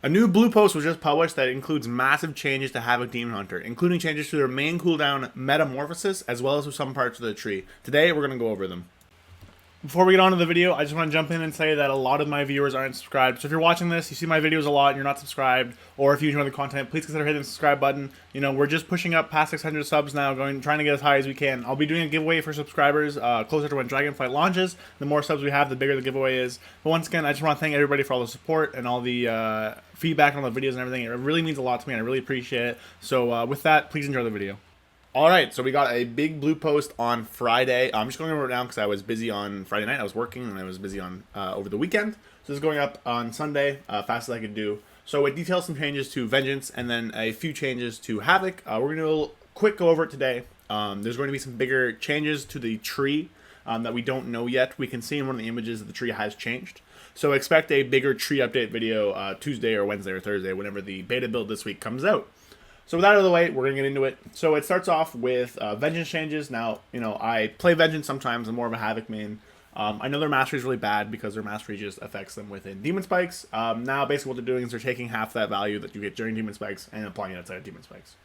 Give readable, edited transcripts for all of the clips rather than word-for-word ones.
A new blue post was just published that includes massive changes to Havoc Demon Hunter, including changes to their main cooldown Metamorphosis, as well as to some parts of the tree. Today, we're going to go over them. Before we get on to the video, I just want to jump in and say that a lot of my viewers aren't subscribed. So if you're watching this, you see my videos a lot and you're not subscribed, or if you enjoy the content, please consider hitting the subscribe button. You know, we're just pushing up past 600 subs now, trying to get as high as we can. I'll be doing a giveaway for subscribers closer to when Dragonflight launches. The more subs we have, the bigger the giveaway is. But once again, I just want to thank everybody for all the support and all the feedback on the videos and everything. It really means a lot to me and I really appreciate it. So with that, please enjoy the video. Alright, so we got a big blue post on Friday. I'm just going over it now because I was busy on Friday night. I was working and I was busy on over the weekend. So this is going up on Sunday, fast as I could do. So it details some changes to Vengeance and then a few changes to Havoc. We're going to quick go over it today. There's going to be some bigger changes to the tree that we don't know yet. We can see in one of the images that the tree has changed. So expect a bigger tree update video Tuesday or Wednesday or Thursday, whenever the beta build this week comes out. So with that out of the way, we're going to get into it. So it starts off with Vengeance changes. Now, you know, I play Vengeance sometimes. I'm more of a Havoc main. I know their mastery is really bad because their mastery just affects them within Demon Spikes. Now, basically what they're doing is they're taking half that value that you get during Demon Spikes and applying it outside of Demon Spikes.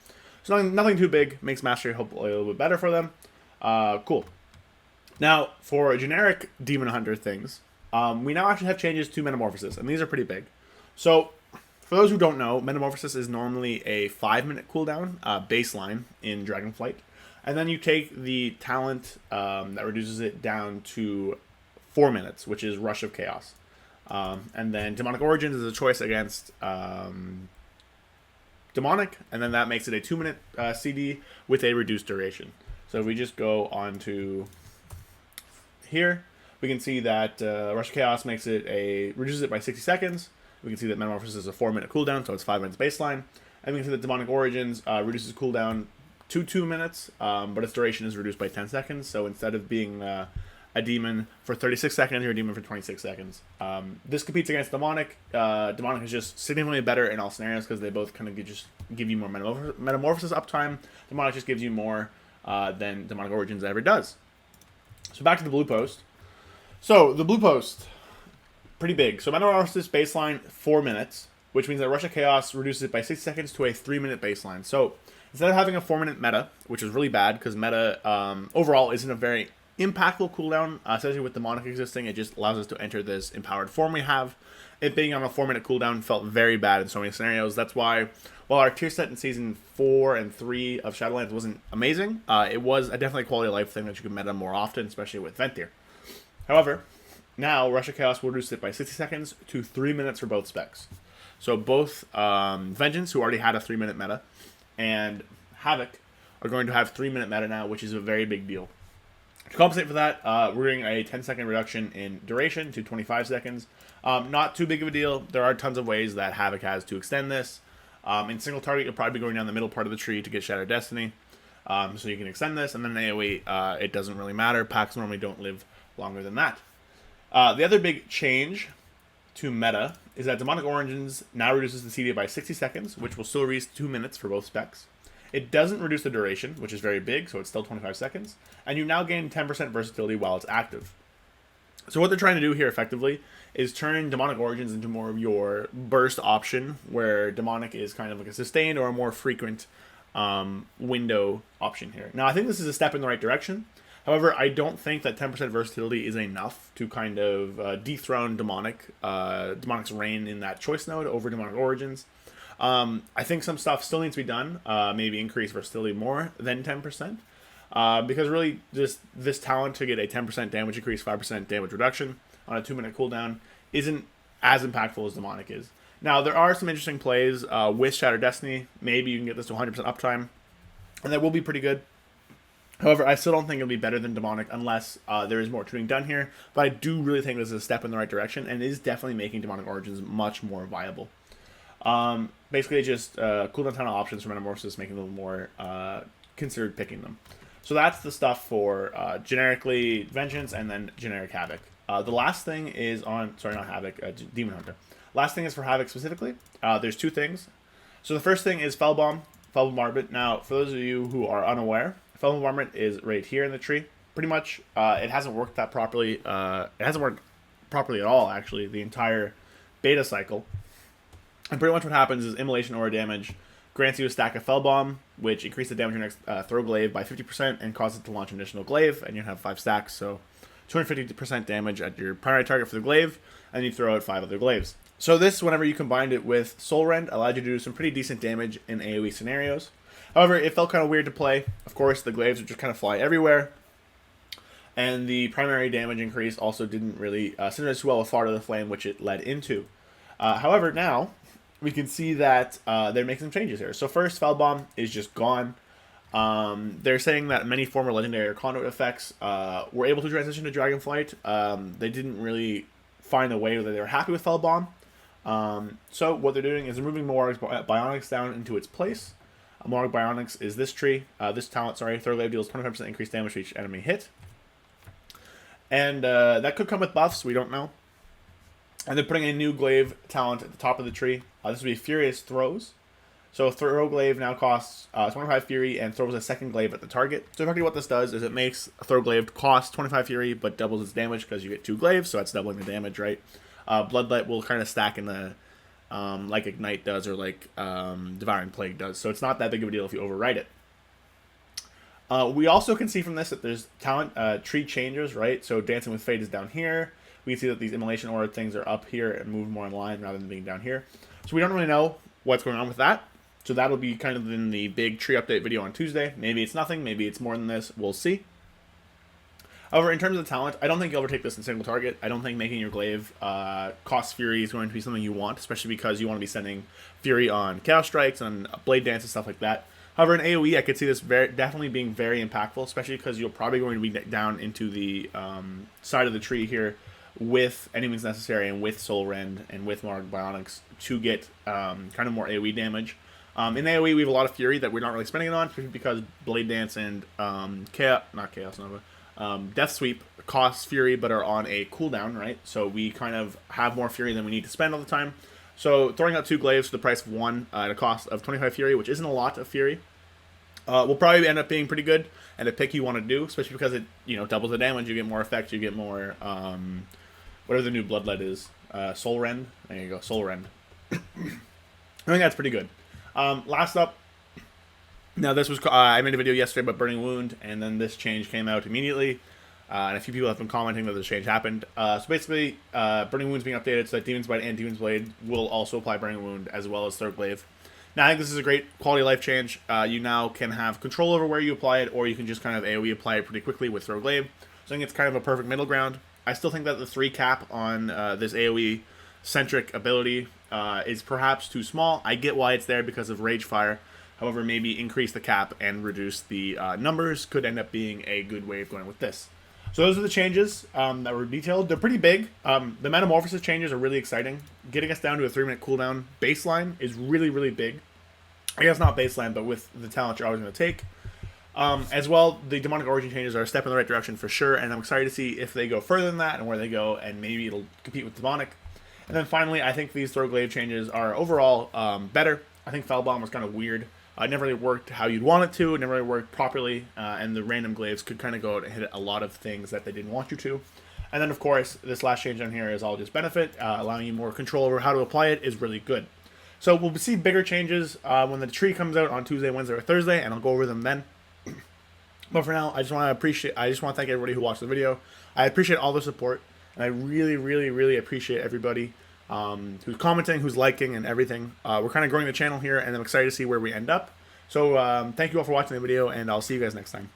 So nothing too big. Makes mastery hopefully a little bit better for them. Cool. Now, for generic Demon Hunter things, we now actually have changes to Metamorphosis, and these are pretty big. So for those who don't know, Metamorphosis is normally a 5-minute cooldown baseline in Dragonflight. And then you take the talent that reduces it down to 4 minutes, which is Rush of Chaos. And then Demonic Origins is a choice against Demonic, and then that makes it a 2-minute CD with a reduced duration. So if we just go on to here, we can see that Rush of Chaos reduces it by 60 seconds. We can see that Metamorphosis is a 4-minute cooldown, so it's 5 minutes baseline. And we can see that Demonic Origins reduces cooldown to 2 minutes, but its duration is reduced by 10 seconds. So instead of being a demon for 36 seconds, you're a demon for 26 seconds. This competes against Demonic. Demonic is just significantly better in all scenarios because they both kind of just give you more Metamorphosis uptime. Demonic just gives you more than Demonic Origins ever does. So back to the blue post. So the blue post, pretty big. So Metamorphosis baseline 4 minutes, which means that Rush of Chaos reduces it by 60 seconds to a 3-minute baseline. So instead of having a 4-minute meta, which is really bad because meta overall isn't a very impactful cooldown, especially with Demonic existing, it just allows us to enter this empowered form we have. It being on a 4-minute cooldown felt very bad in so many scenarios. That's why, while our tier set in Season 4 and 3 of Shadowlands wasn't amazing, it was a definitely quality of life thing that you could meta more often, especially with Ventir. However, now Rush of Chaos will reduce it by 60 seconds to 3 minutes for both specs. So both Vengeance, who already had a 3-minute meta, and Havoc are going to have 3-minute meta now, which is a very big deal. To compensate for that, we're getting a 10-second reduction in duration to 25 seconds. Not too big of a deal. There are tons of ways that Havoc has to extend this. In single target, you'll probably be going down the middle part of the tree to get Shadow Destiny. So you can extend this, and then in AoE, it doesn't really matter. Packs normally don't live longer than that. The other big change to meta is that Demonic Origins now reduces the CD by 60 seconds, which will still reach 2 minutes for both specs. It doesn't reduce the duration, which is very big, so it's still 25 seconds. And you now gain 10% versatility while it's active. So what they're trying to do here effectively is turn Demonic Origins into more of your burst option, where Demonic is kind of like a sustained or a more frequent window option here. Now, I think this is a step in the right direction. However, I don't think that 10% versatility is enough to kind of dethrone Demonic's reign in that choice node over Demonic Origins. I think some stuff still needs to be done, maybe increase versatility more than 10%, because really this talent to get a 10% damage increase, 5% damage reduction on a 2-minute cooldown isn't as impactful as Demonic is. Now, there are some interesting plays with Shattered Destiny. Maybe you can get this to 100% uptime, and that will be pretty good. However, I still don't think it'll be better than Demonic unless there is more tuning done here. But I do really think this is a step in the right direction, and it is definitely making Demonic Origins much more viable. Basically, just cooldown tunnel options for Metamorphosis, making them more considered picking them. So that's the stuff for generically Vengeance and then generic Havoc. The last thing is on, sorry, not Havoc, Demon Hunter. Last thing is for Havoc specifically. There's two things. So the first thing is Fell Bombardment. Now, for those of you who are unaware, Fell Bombardment is right here in the tree. Pretty much, it hasn't worked that properly. It hasn't worked properly at all, actually, the entire beta cycle. And pretty much what happens is Immolation Aura damage grants you a stack of Fell Bomb, which increases the damage of your next throw glaive by 50% and causes it to launch an additional glaive, and you have 5 stacks, so 250% damage at your primary target for the glaive, and you throw out 5 other glaives. So this, whenever you combined it with Soul Rend, allowed you to do some pretty decent damage in AoE scenarios. However, it felt kind of weird to play. Of course, the glaives would just kind of fly everywhere, and the primary damage increase also didn't really synergize well with Fart of the Flame, which it led into. However, now we can see that they're making some changes here. So first, Fell Bomb is just gone. They're saying that many former legendary or conduit effects were able to transition to Dragonflight. They didn't really find a way that they were happy with Fell Bomb. So what they're doing is they're moving Morag's Bionics down into its place. Morag Bionics is this tree. This talent, sorry. Third Glaive deals 25% increased damage to each enemy hit. And that could come with buffs. We don't know. And they're putting a new glaive talent at the top of the tree. This will be Furious Throws. So Throw Glaive now costs 25 Fury and throws a second glaive at the target. So effectively what this does is it makes a Throw Glaive cost 25 Fury but doubles its damage because you get 2 glaives, so that's doubling the damage, right? Bloodlight will kind of stack in the like Ignite does or like Devouring Plague does. So it's not that big of a deal if you overwrite it. We also can see from this that there's talent tree changes, right? So Dancing with Fate is down here. We can see that these Immolation Aura things are up here and move more in line rather than being down here. So we don't really know what's going on with that. So that'll be kind of in the big tree update video on Tuesday. Maybe it's nothing. Maybe it's more than this. We'll see. However, in terms of the talent, I don't think you'll ever take this in single target. I don't think making your glaive cost Fury is going to be something you want, especially because you want to be sending Fury on Chaos Strikes and Blade Dance and stuff like that. However, in AoE, I could see this definitely being very impactful, especially because you're probably going to be down into the side of the tree here with any means necessary and with Soul Rend and with Morag Bionics to get kind of more AoE damage. In AoE, we have a lot of Fury that we're not really spending it on, especially because Blade Dance and Chaos Nova, Death Sweep costs Fury but are on a cooldown, right? So we kind of have more Fury than we need to spend all the time. So throwing out 2 glaives for the price of 1 at a cost of 25 Fury, which isn't a lot of Fury, will probably end up being pretty good and a pick you want to do, especially because it doubles the damage. You get more effect. You get more whatever the new Bloodlight is, Soul Rend. There you go, Soul Rend. I think that's pretty good. Last up, now this was I made a video yesterday about Burning Wound, and then this change came out immediately. And a few people have been commenting that this change happened. So basically, Burning Wound's being updated so that Demon's Bite and Demon's Blade will also apply Burning Wound as well as Third Glaive. Now, I think this is a great quality of life change. You now can have control over where you apply it, or you can just kind of AoE apply it pretty quickly with Throw Glaive. So I think it's kind of a perfect middle ground. I still think that the 3 cap on this AoE-centric ability is perhaps too small. I get why it's there because of Rage Fire. However, maybe increase the cap and reduce the numbers could end up being a good way of going with this. So those are the changes that were detailed. They're pretty big. The Metamorphosis changes are really exciting. Getting us down to a 3-minute cooldown baseline is really, really big. I guess not baseline, but with the talent you're always going to take. As well, the Demonic Origin changes are a step in the right direction for sure, and I'm excited to see if they go further than that and where they go, and maybe it'll compete with Demonic. And then finally, I think these Throw Glaive changes are overall better. I think Fell Bomb was kind of weird. It never really worked how you'd want it to. It never really worked properly, and the random glaives could kind of go out and hit a lot of things that they didn't want you to. And then, of course, this last change on here is all just benefit. Allowing you more control over how to apply it is really good. So we'll see bigger changes when the tree comes out on Tuesday, Wednesday, or Thursday, and I'll go over them then. But for now, I just want to thank everybody who watched the video. I appreciate all the support, and I really, really, really appreciate everybody who's commenting, who's liking, and everything. We're kind of growing the channel here, and I'm excited to see where we end up. So thank you all for watching the video, and I'll see you guys next time.